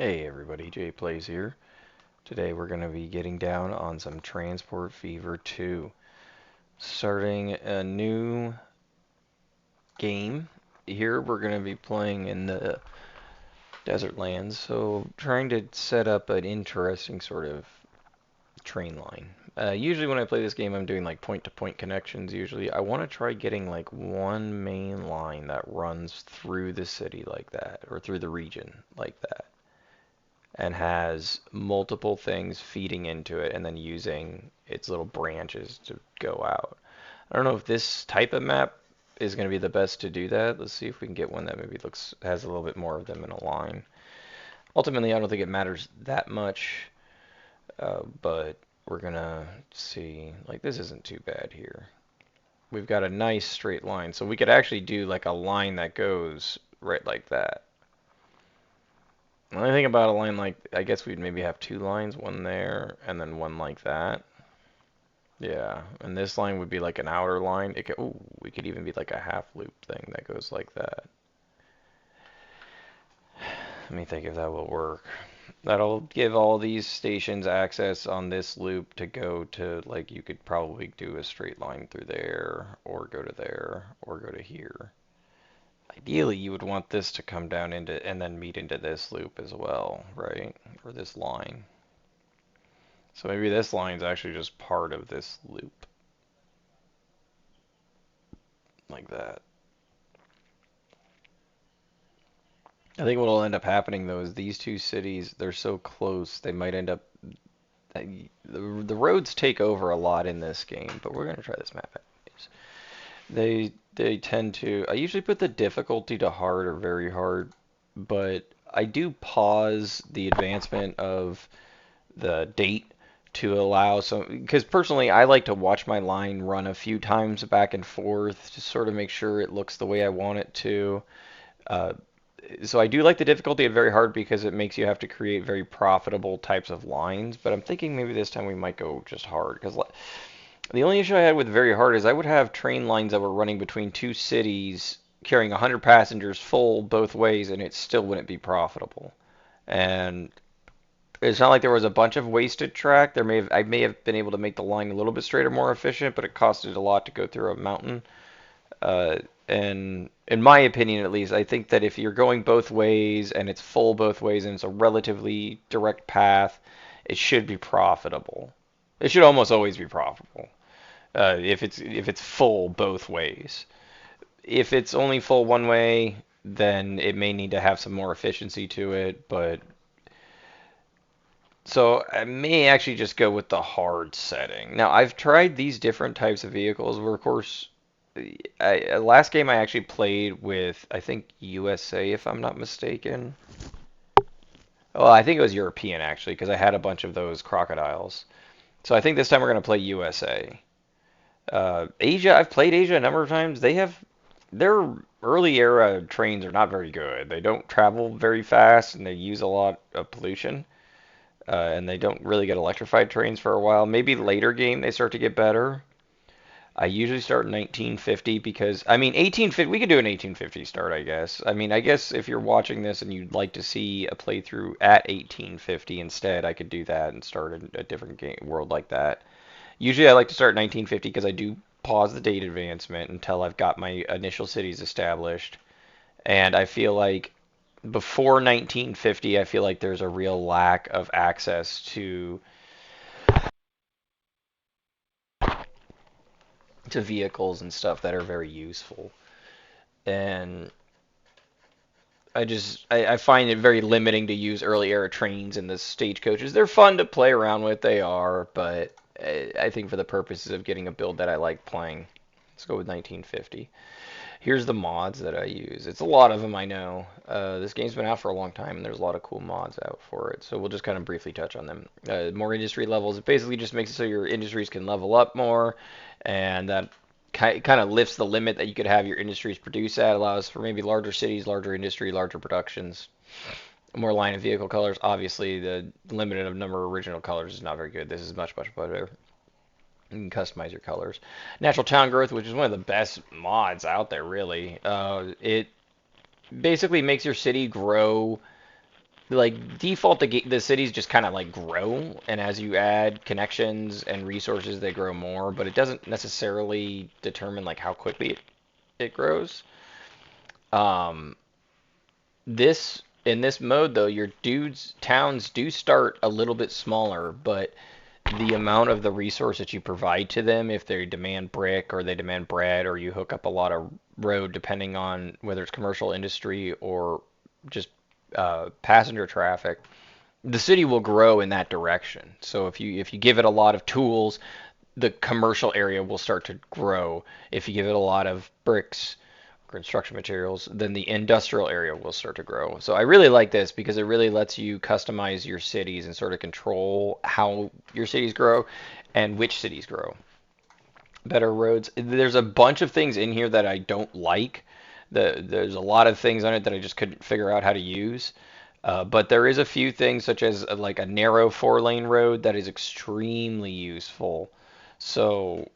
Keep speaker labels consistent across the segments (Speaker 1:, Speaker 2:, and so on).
Speaker 1: Hey everybody, Jay Plays here. Today we're going to be getting down on some Transport Fever 2. Starting a new game. Here we're going to be playing in the Desertland, so trying to set up an interesting sort of train line. Usually when I play this game I'm doing like point-to-point connections usually. I want to try getting like one main line that runs through the city like that, or through the region like that, and has multiple things feeding into it and then using its little branches to go out. I don't know if this type of map is going to be the best to do that. Let's see if we can get one that maybe looks has a little bit more of them in a line. Ultimately, I don't think it matters that much, but we're gonna see. Like this isn't too bad here. We've got a nice straight line, so we could actually do like a line that goes right like that. The only thing about a line like, I guess we'd maybe have two lines, one there and then one like that. Yeah, and this line would be like an outer line. It could, ooh, we could even be like a half loop thing that goes like that. Let me think if that will work. That'll give all these stations access on this loop to go to, like, you could probably do a straight line through there, or go to there, or go to here. Ideally, you would want this to come down into, and then meet into this loop as well, right? Or this line. So maybe this line's actually just part of this loop, like that. I think what'll end up happening though is these two cities, they're so close, they might end up. The roads take over a lot in this game, but we're gonna try this map anyways. They tend to. I usually put the difficulty to hard or very hard, but I do pause the advancement of the date to allow some, because personally I like to watch my line run a few times back and forth to sort of make sure it looks the way I want it to. Uh, so I do like the difficulty of very hard because it makes you have to create very profitable types of lines. But I'm thinking maybe this time we might go just hard because the only issue I had with very hard is I would have train lines that were running between two cities carrying 100 passengers full both ways and it still wouldn't be profitable. And it's not like there was a bunch of wasted track. I may have been able to make the line a little bit straighter, more efficient, but it costed a lot to go through a mountain. Uh, and in my opinion, at least, I think that if you're going both ways and it's full both ways and it's a relatively direct path, it should be profitable. It should almost always be profitable. If it's full both ways. If it's only full one way, then it may need to have some more efficiency to it, but so I may actually just go with the hard setting. Now, I've tried these different types of vehicles where, of course, last game I actually played with, I think, USA, if I'm not mistaken. Well, I think it was European, actually, because I had a bunch of those crocodiles. So I think this time we're going to play USA. Asia, I've played Asia a number of times. Their early era trains are not very good. They don't travel very fast and they use a lot of pollution. And they don't really get electrified trains for a while. Maybe later game they start to get better. I usually start in 1950 because I mean 1850. We could do an 1850 start, I guess. I mean, I guess if you're watching this and you'd like to see a playthrough at 1850 instead, I could do that and start a different game world like that. Usually, I like to start 1950 because I do pause the date advancement until I've got my initial cities established, and I feel like before 1950, I feel like there's a real lack of access to vehicles and stuff that are very useful. And I find it very limiting to use early era trains in the stagecoaches. They're fun to play around with, they are, but I think for the purposes of getting a build that I like playing, let's go with 1950. Here's the mods that I use. It's a lot of them, I know. This game's been out for a long time, and there's a lot of cool mods out for it. So we'll just kind of briefly touch on them. More industry levels. It basically just makes it so your industries can level up more, and that kind of lifts the limit that you could have your industries produce at. Allows for maybe larger cities, larger industry, larger productions. More line of vehicle colors. Obviously, the limited of number of original colors is not very good. This is much, much better. You can customize your colors. Natural town growth, which is one of the best mods out there, really. It basically makes your city grow like default the cities just kind of like grow, and as you add connections and resources they grow more, but it doesn't necessarily determine like how quickly it grows. um this in this mode though, your dudes towns do start a little bit smaller, but the amount of the resource that you provide to them, if they demand brick or they demand bread or you hook up a lot of road, depending on whether it's commercial industry or just passenger traffic, the city will grow in that direction. So if you give it a lot of tools, the commercial area will start to grow. If you give it a lot of bricks, construction materials, then the industrial area will start to grow. So I really like this because it really lets you customize your cities and sort of control how your cities grow and which cities grow. Better roads. There's a bunch of things in here that I don't like. There's a lot of things on it that I just couldn't figure out how to use. But there is a few things such as like a narrow 4-lane road that is extremely useful. So,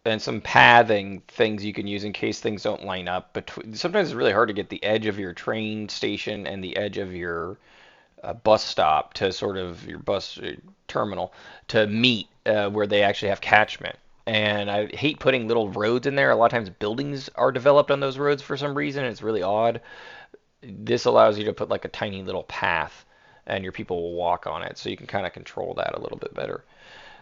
Speaker 1: and some pathing things you can use in case things don't line up. Between, sometimes it's really hard to get the edge of your train station and the edge of your bus stop to sort of your bus terminal to meet where they actually have catchment. And I hate putting little roads in there. A lot of times buildings are developed on those roads for some reason. It's really odd. This allows you to put like a tiny little path and your people will walk on it. So you can kind of control that a little bit better.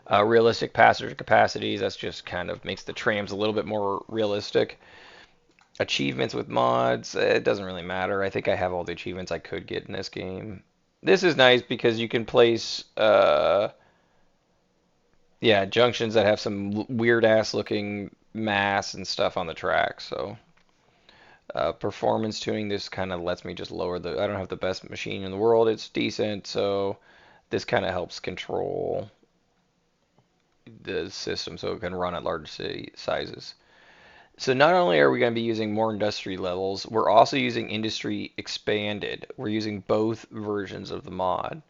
Speaker 1: Realistic passenger capacities, that's just kind of makes the trams a little bit more realistic. Achievements with mods, it doesn't really matter. I think I have all the achievements I could get in this game. This is nice because you can place, yeah, junctions that have some weird ass looking mass and stuff on the track. So, performance tuning, this kind of lets me just lower the. I don't have the best machine in the world. It's decent, so this kind of helps control the system so it can run at large city sizes. So not only are we going to be using more industry levels, we're also using industry expanded. We're using both versions of the mod.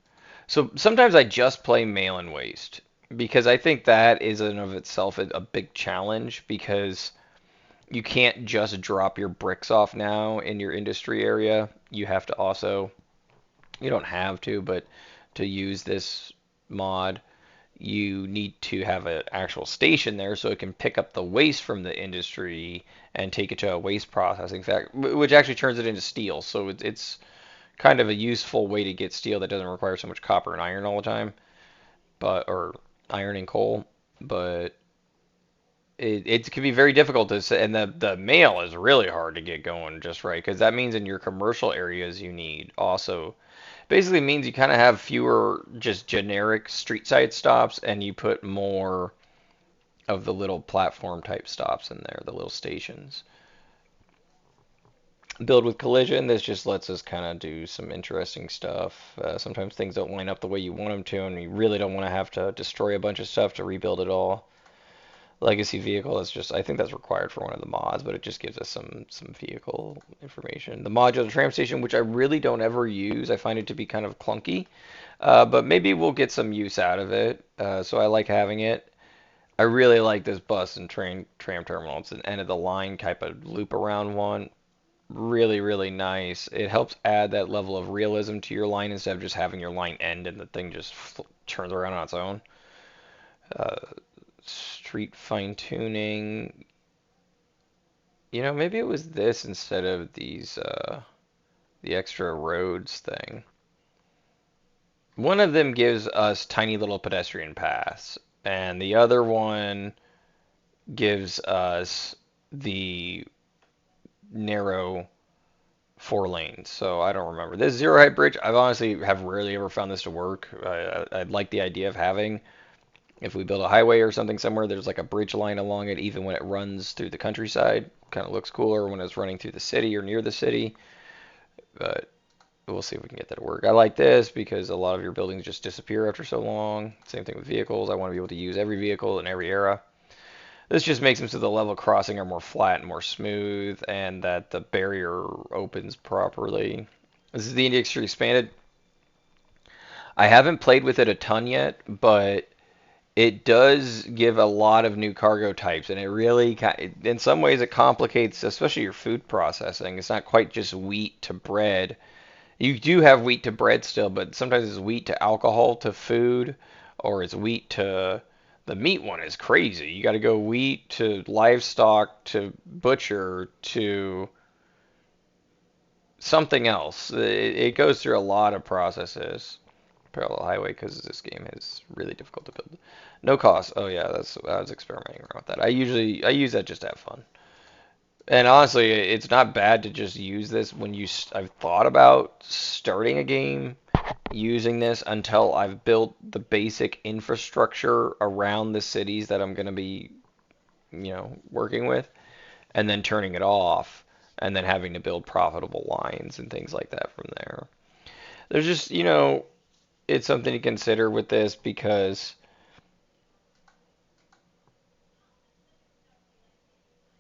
Speaker 1: So sometimes I just play mail and waste because I think that is in of itself a big challenge because you can't just drop your bricks off now in your industry area. You have to also, you don't have to, but to use this mod, you need to have an actual station there so it can pick up the waste from the industry and take it to a waste processing factory, which actually turns it into steel. So it's kind of a useful way to get steel that doesn't require so much copper and iron all the time, but or iron and coal. But it can be very difficult to say, and the mail is really hard to get going just right because that means in your commercial areas you need also basically means you kind of have fewer just generic street side stops and you put more of the little platform type stops in there, the little stations. Build with collision, this just lets us kind of do some interesting stuff. Sometimes things don't line up the way you want them to, and you really don't want to have to destroy a bunch of stuff to rebuild it all. Legacy vehicle is just, I think that's required for one of the mods, but it just gives us some vehicle information. The modular tram station, which I really don't ever use, I find it to be kind of clunky, but maybe we'll get some use out of it. So I like having it. I really like this bus and tram terminal. It's an end of the line type of loop around one. Really, really nice. It helps add that level of realism to your line instead of just having your line end and the thing just turns around on its own. Uh, Street fine tuning. Maybe it was this instead of the extra roads thing. One of them gives us tiny little pedestrian paths, and the other one gives us the narrow 4 lanes. So I don't remember. This zero height bridge, I've honestly have rarely ever found this to work. I'd like the idea of having, if we build a highway or something somewhere, there's like a bridge line along it, even when it runs through the countryside. Kind of looks cooler when it's running through the city or near the city. But we'll see if we can get that to work. I like this because a lot of your buildings just disappear after so long. Same thing with vehicles. I want to be able to use every vehicle in every era. This just makes them so the level crossing are more flat and more smooth, and that the barrier opens properly. This is the industry expanded. I haven't played with it a ton yet, but it does give a lot of new cargo types, and it really, in some ways, it complicates, especially your food processing. It's not quite just wheat to bread. You do have wheat to bread still, but sometimes it's wheat to alcohol to food, or it's wheat to the meat one is crazy. You got to go wheat to livestock to butcher to something else. It goes through a lot of processes. Parallel highway because this game is really difficult to build. No cost. Oh yeah, that's I was experimenting around with that. I use that just to have fun. And honestly, it's not bad to just use this when I've thought about starting a game using this until I've built the basic infrastructure around the cities that I'm going to be, working with, and then turning it off, and then having to build profitable lines and things like that from there. There's just, it's something to consider with this because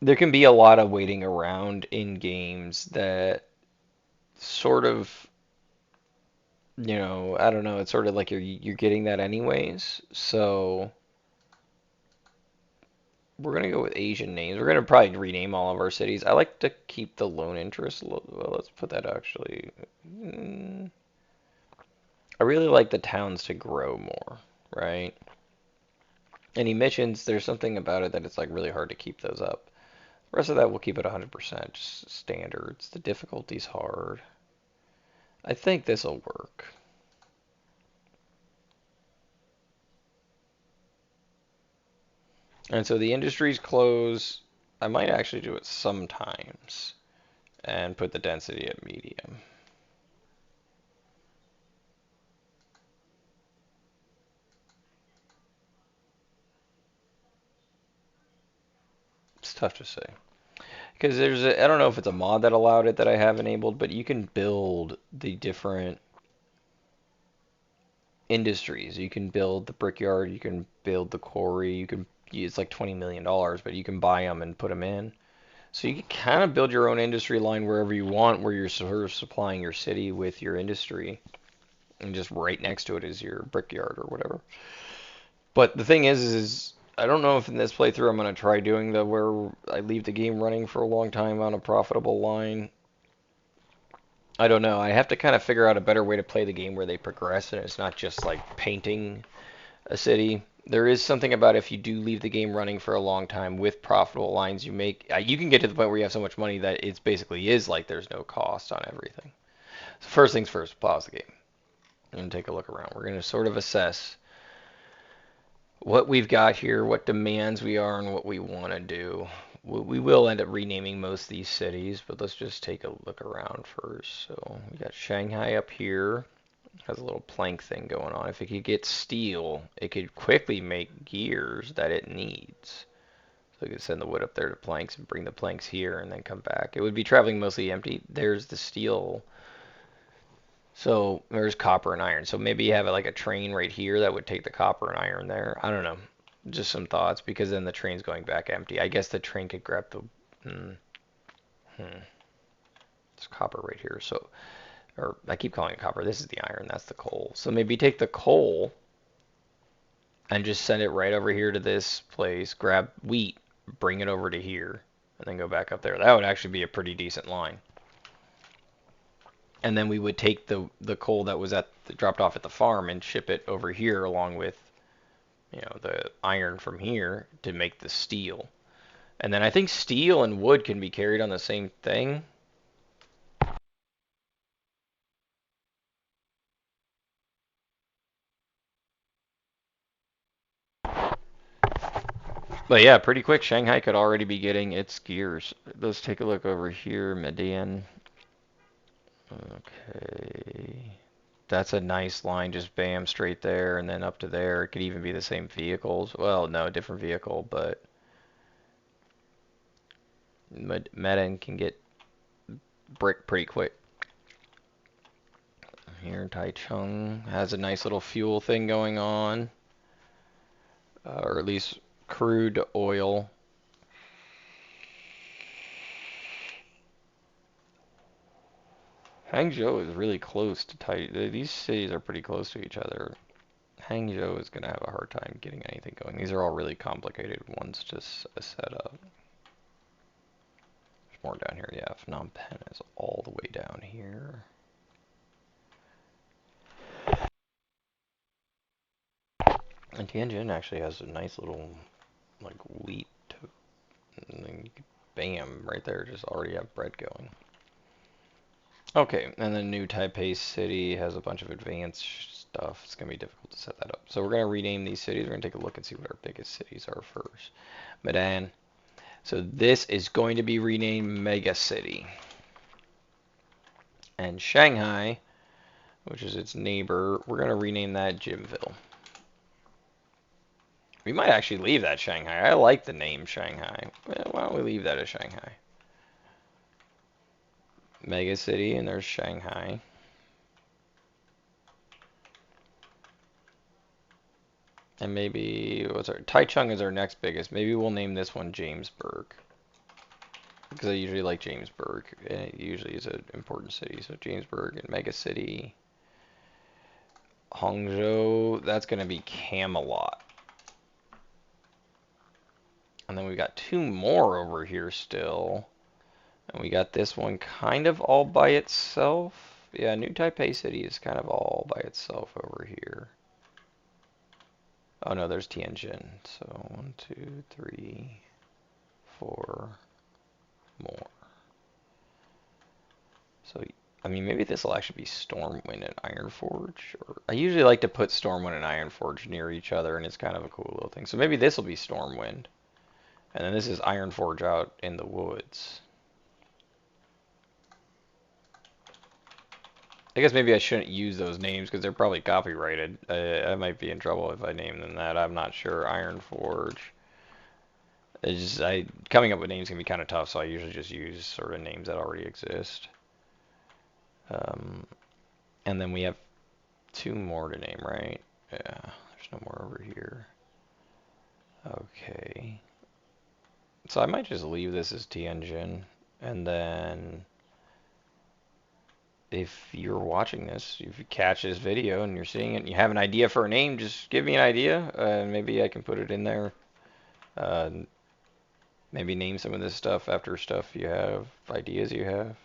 Speaker 1: there can be a lot of waiting around in games that sort of, I don't know, it's sort of like you're getting that anyways. So we're gonna go with Asian names. We're gonna probably rename all of our cities. I like to keep the lone interest. Well, let's put that actually. mm, I really like the towns to grow more, right? And he mentions there's something about it that it's like really hard to keep those up. The rest of that we'll keep it 100%, just standards. The difficulty's hard. I think this'll work. And so the industries close. I might actually do it sometimes and put the density at medium. It's tough to say. Because I don't know if it's a mod that allowed it that I have enabled, but you can build the different industries. You can build the brickyard, you can build the quarry, it's like $20 million, but you can buy them and put them in. So you can kind of build your own industry line wherever you want, where you're sort of supplying your city with your industry, and just right next to it is your brickyard or whatever. But the thing is I don't know if in this playthrough I'm gonna try doing the where I leave the game running for a long time on a profitable line. I don't know. I have to kind of figure out a better way to play the game where they progress and it's not just like painting a city. There is something about if you do leave the game running for a long time with profitable lines you make, you can get to the point where you have so much money that it basically is like there's no cost on everything. So first things first, pause the game and take a look around. We're going to sort of assess what we've got here, what demands we are, and what we want to do. We will end up renaming most of these cities, but let's just take a look around first. So we got Shanghai up here. Has a little plank thing going on. If it could get steel, it could quickly make gears that it needs. So we could send the wood up there to planks and bring the planks here and then come back. It would be traveling mostly empty. There's the steel. So there's copper and iron. So maybe you have like a train right here that would take the copper and iron there. I don't know. Just some thoughts because then the train's going back empty. I guess the train could grab the. Hmm, hmm. There's copper right here. So, or I keep calling it copper. This is the iron. That's the coal. So maybe take the coal and just send it right over here to this place. Grab wheat, bring it over to here, and then go back up there. That would actually be a pretty decent line. And then we would take the coal that was dropped off at the farm and ship it over here along with the iron from here to make the steel. And then I think steel and wood can be carried on the same thing. But yeah, pretty quick. Shanghai could already be getting its gears. Let's take a look over here, Median. Okay. That's a nice line, just bam, straight there, and then up to there. It could even be the same vehicles. Well, no, different vehicle, but Medan can get brick pretty quick. Here, Taichung has a nice little fuel thing going on, or at least crude oil. Hangzhou is really close to Tai. These cities are pretty close to each other. Hangzhou is going to have a hard time getting anything going. These are all really complicated ones to set up. There's more down here. Yeah, Phnom Penh is all the way down here. And Tianjin actually has a nice little like wheat, and then you could, bam, right there, just already have bread going. Okay, and then New Taipei City has a bunch of advanced stuff. It's gonna be difficult to set that up. So we're gonna rename these cities. We're gonna take a look and see what our biggest cities are first. Medan. So this is going to be renamed Mega City. And Shanghai, which is its neighbor, we're gonna rename that Jimville. We might actually leave that Shanghai. I like the name Shanghai. Well, why don't we leave that as Shanghai? Mega City, and there's Shanghai. And maybe, what's our, Taichung is our next biggest. Maybe we'll name this one Jamesburg. Because I usually like Jamesburg. And it usually is an important city. So Jamesburg and Mega City. Hangzhou, that's going to be Camelot. And then we got two more over here still. And we got this one kind of all by itself. Yeah, New Taipei City is kind of all by itself over here. Oh no, there's Tianjin. So 1, 2, 3, 4 more. So, I mean, maybe this will actually be Stormwind and Ironforge. Or I usually like to put Stormwind and Ironforge near each other, and it's kind of a cool little thing. So maybe this will be Stormwind. And then this is Ironforge out in the woods. I guess maybe I shouldn't use those names because they're probably copyrighted. I might be in trouble if I name them that. I'm not sure. Ironforge. It's just, coming up with names can be kind of tough, so I usually just use sort of names that already exist. Um, and then we have two more to name, right? Yeah, there's no more over here. Okay. So I might just leave this as Tianjin, and then if you're watching this, if you catch this video and you're seeing it and you have an idea for a name, just give me an idea, and maybe I can put it in there. Uh, maybe name some of this stuff after stuff you have, ideas you have,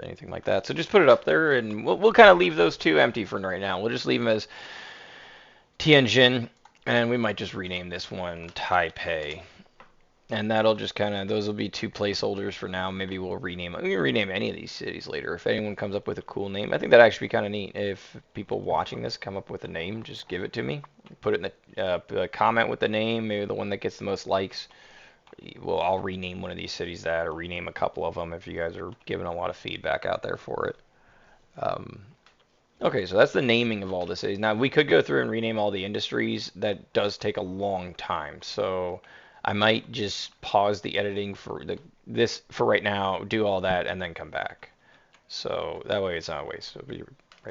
Speaker 1: anything like that. So just put it up there, and we'll kind of leave those two empty for right now. We'll just leave them as Tianjin, and we might just rename this one Taipei. And that'll just kind of, those will be two placeholders for now. Maybe we'll rename, we can rename any of these cities later. If anyone comes up with a cool name, I think that'd actually be kind of neat. If people watching this come up with a name, just give it to me. Put it in the comment with the name, maybe the one that gets the most likes. Well, I'll rename one of these cities that, or rename a couple of them if you guys are giving a lot of feedback out there for it. Um, Okay, so that's the naming of all the cities. Now, we could go through and rename all the industries. That does take a long time. So I might just pause the editing for this for right now, do all that, and then come back. So that way it's not a waste. It'll be